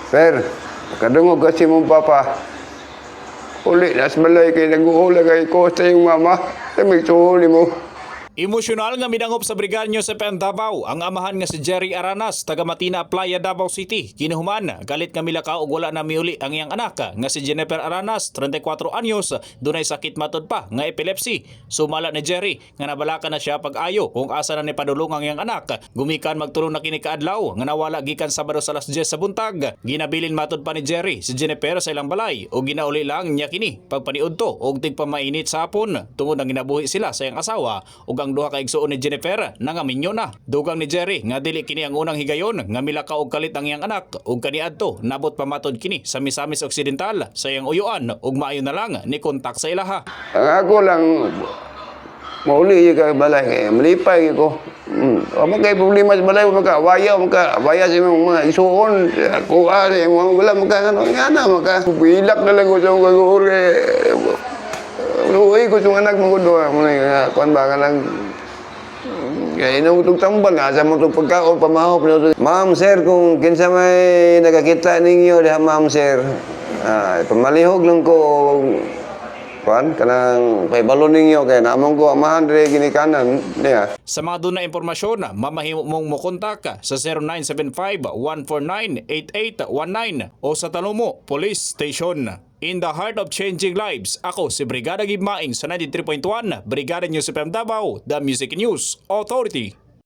Per, kadungog kasi mong papa. Uli, nas balay kay nag-uula kay Costa yung mama. May tuhuli mo. Emosyonal nga midangop sa Briganyo sa PM Davao ang amahan nga si Jerry Aranas taga Matina Playa, Davao City. Kinuhuman galit nga milakaw og wala na miuli ang iyang anak nga si Jennifer Aranas 34 anyos dunay sakit matod pa nga epilepsy. Sumala ni Jerry nga nabalakan na siya pag-ayo kung asa na ni padulong ang iyang anak. Gumikan magtulong na kini kaadlaw nga nawala gikan Sabado sa alas 10 sa buntag. Ginabilin matod pa ni Jerry si Jennifer sa ilang balay o ginauli lang niya kini pagpaniudto og tigpamainit sa hapon tungod ang ginabuhi sila sa iyang asawa ug ang duha ka igsuon ni Jennifer nangaminyo na. Dugang ni Jerry nga dili kini ang unang higayon nga milakaw og kalit ang iyang anak ug kaniadto nabot pamatod kini sa Misamis Occidental sa iyang uyuan ug maayo na lang ni kontak sa ilaha. Ang ako lang, mauli yung balay kay malipay ko. Magkay problema sa balay, magkawaya sa mga isuon. Kung wala magka bilak na lang ko sa mga uri. Uy, ko yung anak mo ko doon. Kuan ba ka lang. Kaya inutog tambal nga sa mga pagkaon, pamahop. Ma'am, sir, kung kinsa may nakakita ninyo, diha ma'am, sir. Pamalihog lang ko. Kuan, kanang kay balon ninyo, kaya naman ko amahan rin ginikanan. Diya. Sa mga doon na impormasyon, mamahimo mong mokontak sa 0975-149-8819 o sa Talomo Police Station. In the heart of changing lives, ako si Brigada Gibmaing sa 93.1 Brigada News FM Davao, The Music News Authority.